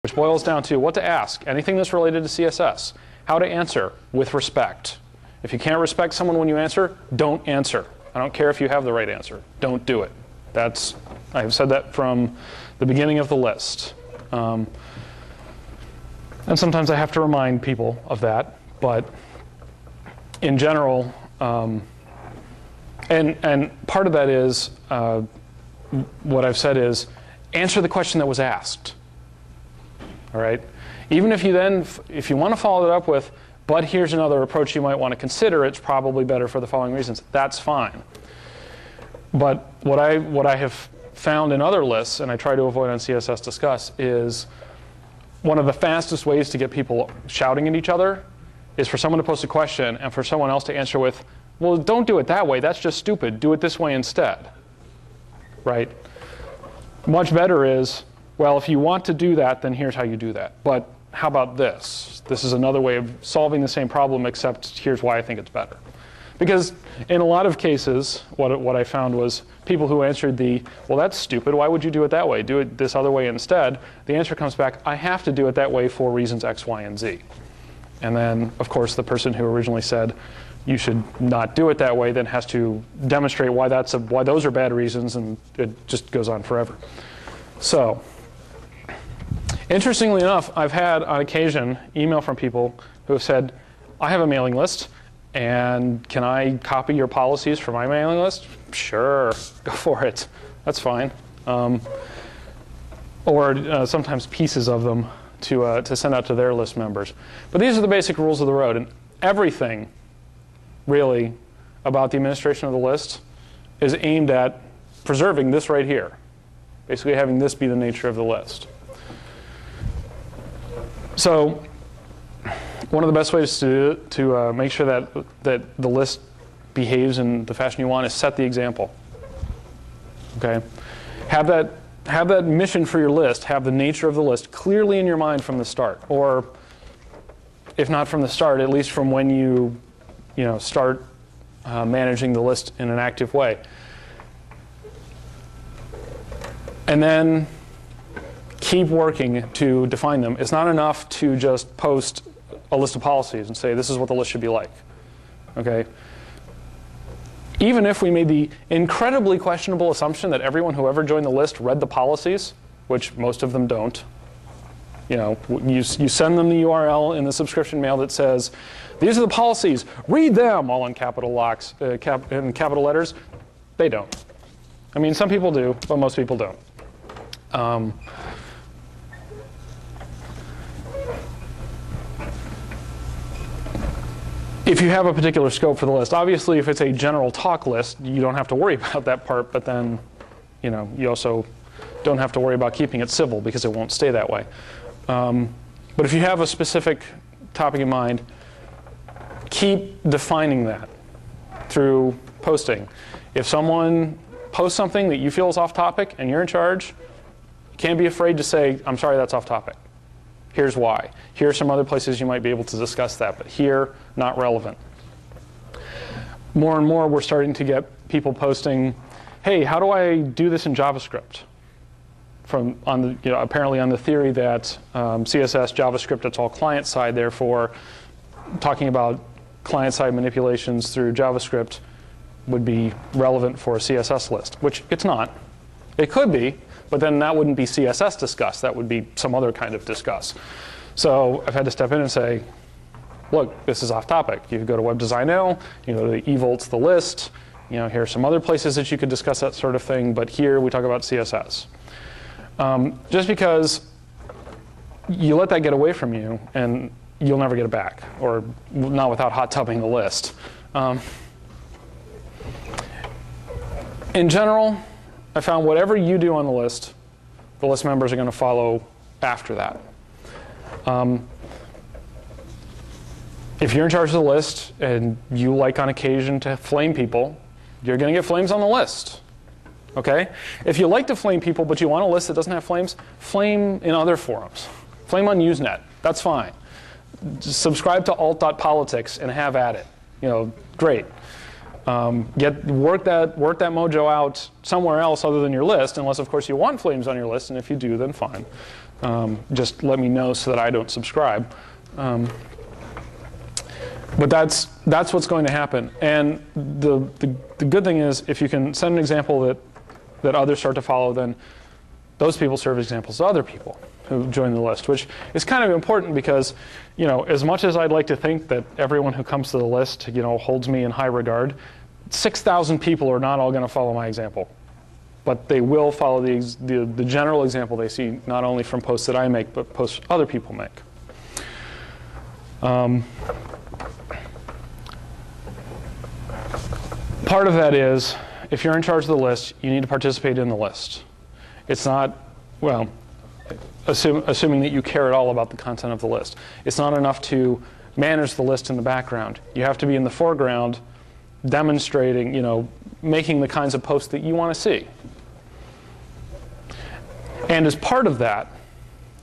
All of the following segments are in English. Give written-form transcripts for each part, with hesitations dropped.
which boils down to what to ask, anything that's related to CSS, how to answer with respect. If you can't respect someone when you answer, don't answer. I don't care if you have the right answer. Don't do it. I have said that from the beginning of the list. And sometimes I have to remind people of that, but in general, and part of that is, what I've said is, answer the question that was asked. All right? Even if you want to follow it up with, but here's another approach you might want to consider, it's probably better for the following reasons, that's fine. But what I have found in other lists, and I try to avoid on CSS Discuss, is one of the fastest ways to get people shouting at each other is for someone to post a question and for someone else to answer with, well, don't do it that way, that's just stupid, do it this way instead. Right? Much better is, well, if you want to do that, then here's how you do that. But how about this? This is another way of solving the same problem, except here's why I think it's better. Because in a lot of cases, what I found was people who answered the, well, that's stupid, why would you do it that way? Do it this other way instead. The answer comes back, I have to do it that way for reasons X, Y, and Z. And then, of course, the person who originally said, you should not do it that way, then has to demonstrate why those are bad reasons, and it just goes on forever. So, interestingly enough, I've had on occasion email from people who have said, I have a mailing list, and can I copy your policies for my mailing list? Sure, go for it. That's fine. Or sometimes pieces of them to send out to their list members. But these are the basic rules of the road, and everything really about the administration of the list is aimed at preserving this right here. Basically having this be the nature of the list. So one of the best ways to make sure that the list behaves in the fashion you want is set the example. Okay? Have that mission for your list, have the nature of the list clearly in your mind from the start. Or if not from the start, at least from when you start managing the list in an active way. And then keep working to define them. It's not enough to just post a list of policies and say, this is what the list should be like. Okay? Even if we made the incredibly questionable assumption that everyone who ever joined the list read the policies, which most of them don't. You send them the URL in the subscription mail that says, these are the policies, read them, all in capital in capital letters. They don't. I mean, some people do, but most people don't. If you have a particular scope for the list, obviously if it's a general talk list, you don't have to worry about that part, but then you also don't have to worry about keeping it civil because it won't stay that way. But if you have a specific topic in mind, keep defining that through posting. If someone posts something that you feel is off topic and you're in charge, you can't be afraid to say, I'm sorry, that's off topic. Here's why. Here are some other places you might be able to discuss that, but here, not relevant. More and more, we're starting to get people posting, hey, how do I do this in JavaScript? Apparently on the theory that CSS, JavaScript, it's all client-side, therefore talking about client-side manipulations through JavaScript would be relevant for a CSS list, which it's not. It could be, but then that wouldn't be CSS discuss. That would be some other kind of discuss. So I've had to step in and say, look, this is off topic. You could go to Web Design Now, you go to evolts the list, here are some other places that you could discuss that sort of thing, but here we talk about CSS. Just because you let that get away from you, and you'll never get it back, or not without hot tubbing the list. In general, I found whatever you do on the list members are going to follow after that. If you're in charge of the list and you like on occasion to flame people, you're going to get flames on the list. Okay? If you like to flame people but you want a list that doesn't have flames, flame in other forums. Flame on Usenet. That's fine. Just subscribe to alt.politics and have at it. Great. Work that mojo out somewhere else other than your list, unless of course you want flames on your list, and if you do, then fine. Just let me know so that I don't subscribe. But that's what's going to happen. And the good thing is, if you can set an example that others start to follow, then those people serve as examples to other people who join the list, which is kind of important because, as much as I'd like to think that everyone who comes to the list, holds me in high regard, 6,000 people are not all going to follow my example. But they will follow the general example they see, not only from posts that I make, but posts other people make. Part of that is, if you're in charge of the list, you need to participate in the list. It's not, well, assuming that you care at all about the content of the list. It's not enough to manage the list in the background. You have to be in the foreground, demonstrating, making the kinds of posts that you want to see. And as part of that,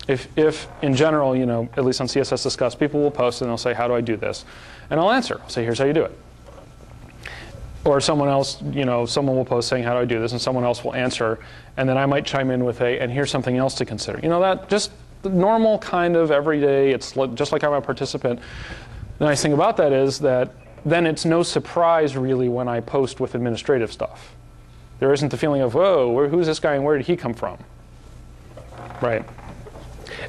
if in general, at least on CSS Discuss, people will post and they'll say, how do I do this? And I'll answer. I'll say, here's how you do it. Or someone else, someone will post saying, how do I do this? And someone else will answer. And then I might chime in with and here's something else to consider. That just the normal kind of everyday, it's just like I'm a participant. The nice thing about that is that then it's no surprise really when I post with administrative stuff. There isn't the feeling of, whoa, who's this guy and where did he come from? Right.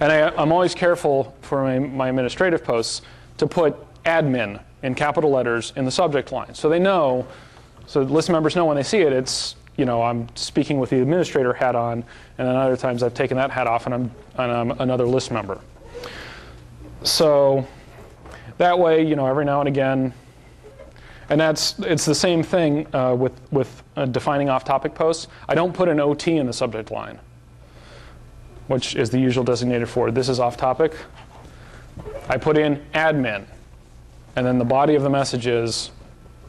And I'm always careful for my administrative posts to put admin in capital letters in the subject line. So they know, so list members know when they see it, it's, I'm speaking with the administrator hat on, and then other times I've taken that hat off and I'm another list member. So that way, every now and again, and it's the same thing with defining off-topic posts. I don't put an OT in the subject line, which is the usual designator for this is off-topic. I put in admin. And then the body of the message is,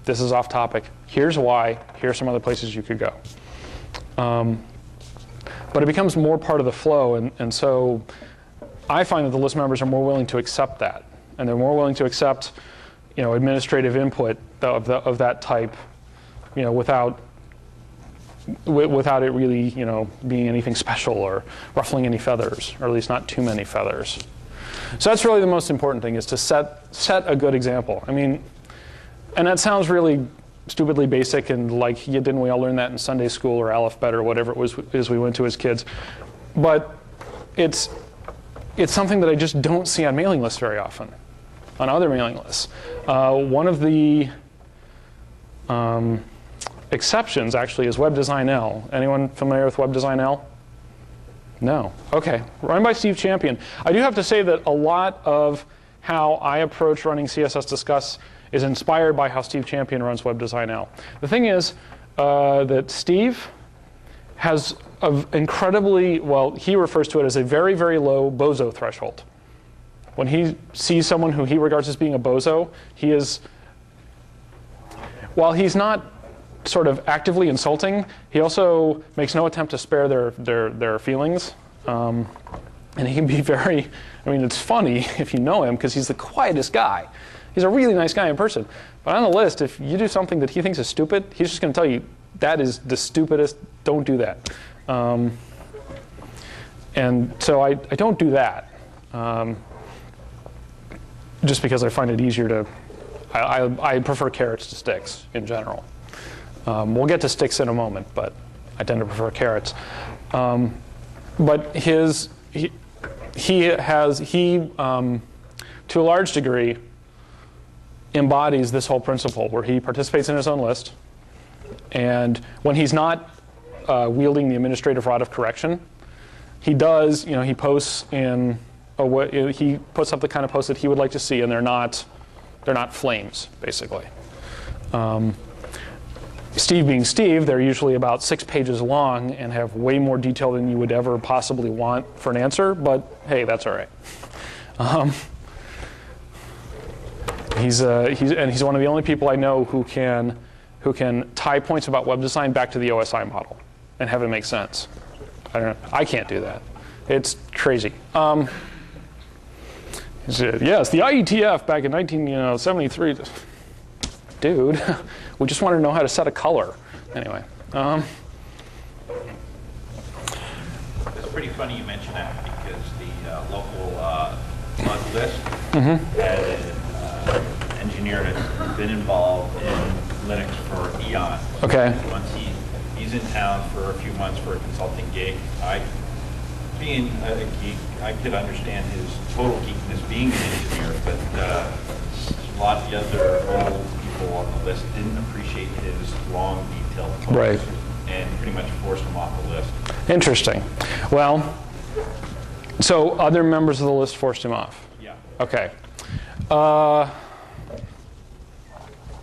this is off topic. Here's why. Here's some other places you could go. But it becomes more part of the flow. And so I find that the list members are more willing to accept that. And they're more willing to accept administrative input of that type without it really being anything special or ruffling any feathers, or at least not too many feathers. So that's really the most important thing, is to set a good example. I mean, and that sounds really stupidly basic, and like, didn't we all learn that in Sunday school or alphabet or whatever it is we went to as kids? But it's something that I just don't see on mailing lists very often, on other mailing lists. One of the exceptions, actually, is WebDesignL. Anyone familiar with WebDesignL? No. OK. Run by Steve Champion. I do have to say that a lot of how I approach running CSS Discuss is inspired by how Steve Champion runs WebDesignL. The thing is that Steve has an incredibly, well, he refers to it as a very, very low bozo threshold. When he sees someone who he regards as being a bozo, he is, while he's not sort of actively insulting, he also makes no attempt to spare their feelings. And he can be very, it's funny if you know him, because he's the quietest guy. He's a really nice guy in person. But on the list, if you do something that he thinks is stupid, he's just going to tell you, that is the stupidest, don't do that. And so I don't do that, just because I find it easier to, I prefer carrots to sticks in general. We'll get to sticks in a moment, but I tend to prefer carrots. But he to a large degree, embodies this whole principle where he participates in his own list. And when he's not wielding the administrative rod of correction, he does, he posts in a way, he puts up the kind of posts that he would like to see, and they're not flames, basically. Steve being Steve, they're usually about 6 pages long and have way more detail than you would ever possibly want for an answer, but hey, that's all right. He's one of the only people I know who can tie points about web design back to the OSI model and have it make sense. I don't know. I can't do that. It's crazy. Yes, the IETF back in 1973. Dude, we just wanted to know how to set a color. Anyway. It's pretty funny you mention that, because local mud list. Had an engineer that's been involved in Linux for eons. Okay. Once he's in town for a few months for a consulting gig, being a geek, I could understand his total geekness being an engineer, but a lot of the other old people on the list didn't appreciate his long, detailed code, right, and pretty much forced him off the list. Interesting. Well, so other members of the list forced him off? Yeah. Okay. Hold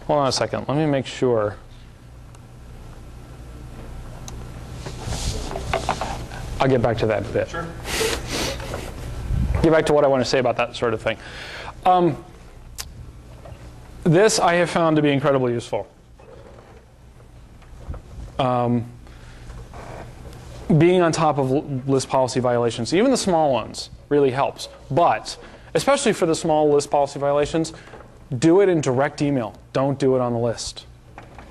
on a second. Let me make sure. I'll get back to that in a bit. Sure. Get back to what I want to say about that sort of thing. This I have found to be incredibly useful. Being on top of list policy violations, even the small ones, really helps. But especially for the small list policy violations, do it in direct email. Don't do it on the list.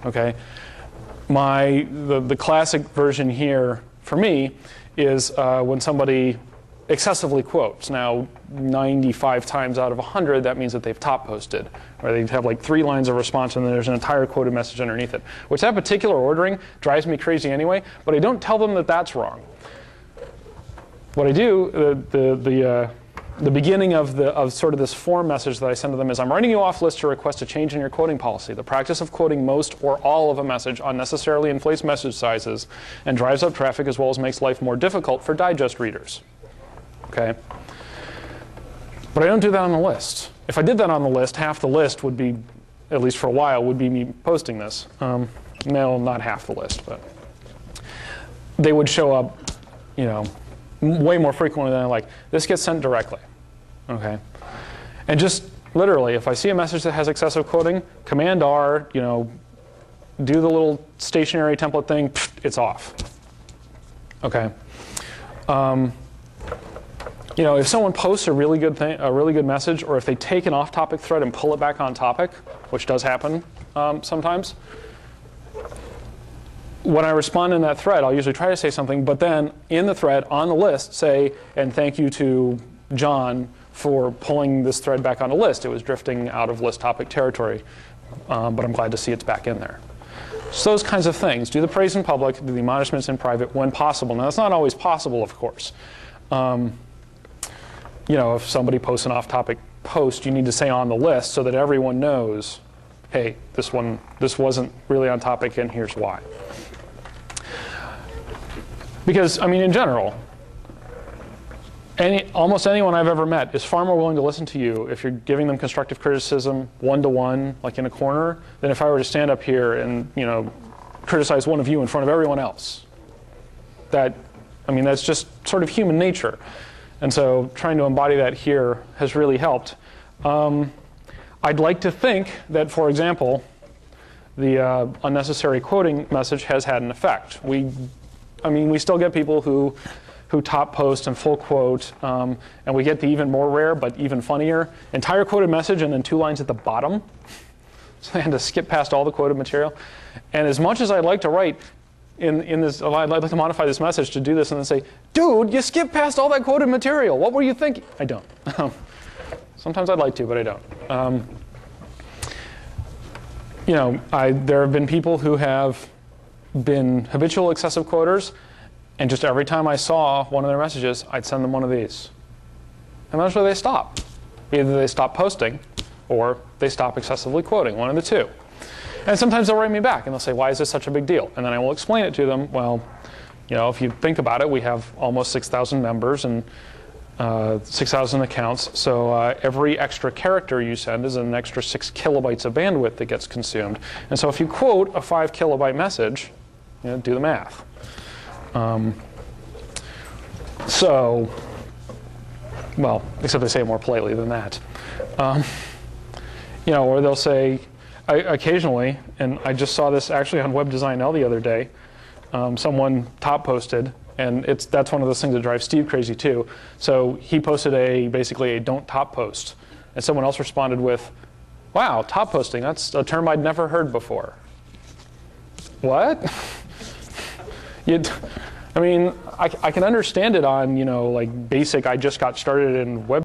Okay? The classic version here for me is when somebody excessively quotes. Now, 95 times out of 100, that means that they've top posted, or they have like 3 lines of response and then there's an entire quoted message underneath it. Which that particular ordering drives me crazy anyway, but I don't tell them that that's wrong. What I do, the beginning of sort of this form message that I send to them is, I'm writing you off list to request a change in your quoting policy. The practice of quoting most or all of a message unnecessarily inflates message sizes and drives up traffic as well as makes life more difficult for digest readers. Okay? But I don't do that on the list. If I did that on the list, half the list would be, at least for a while, would be me posting this. No, not half the list, but they would show up, you know, way more frequently than I like. This gets sent directly. Okay? And just literally, if I see a message that has excessive quoting, Command R, you know, do the little stationary template thing, it's off. Okay? You know, if someone posts a really good thing, a really good message, or if they take an off-topic thread and pull it back on topic, which does happen sometimes, when I respond in that thread, I'll usually try to say something, but then in the thread, on the list, say, and thank you to John for pulling this thread back on the list. It was drifting out of list topic territory, but I'm glad to see it's back in there. So those kinds of things. Do the praise in public, do the admonishments in private when possible. Now, that's not always possible, of course. You know, if somebody posts an off-topic post, you need to say on the list so that everyone knows, hey, this wasn't really on topic, and here's why. Because, I mean, in general, almost anyone I've ever met is far more willing to listen to you if you're giving them constructive criticism one-to-one, like in a corner, than if I were to stand up here and, you know, criticize one of you in front of everyone else. I mean, that's just sort of human nature. And so trying to embody that here has really helped. I'd like to think that, for example, the unnecessary quoting message has had an effect. I mean, we still get people who top post and full quote, and we get the even more rare, but even funnier, entire quoted message and then 2 lines at the bottom. So they had to skip past all the quoted material. And as much as I'd like to write in this, I'd like to modify this message to do this and then say, dude, you skipped past all that quoted material. What were you thinking? I don't. Sometimes I'd like to, but I don't. You know, there have been people who have been habitual excessive quoters, and just every time I saw one of their messages, I'd send them one of these. And eventually they stop. Either they stop posting, or they stop excessively quoting, one of the two. And sometimes they'll write me back, and they'll say, why is this such a big deal? And then I will explain it to them. Well, you know, if you think about it, we have almost 6,000 members and 6,000 accounts. So every extra character you send is an extra 6 kilobytes of bandwidth that gets consumed. And so if you quote a 5 kilobyte message, you know, do the math. Well, except they say it more politely than that. You know, or they'll say, occasionally, and I just saw this actually on Web Design L the other day, someone top posted, and that's one of those things that drives Steve crazy too. So he posted basically a don't top post, and someone else responded with, wow, top posting, that's a term I'd never heard before. What? I mean, I can understand it on, you know, like basic, I just got started in web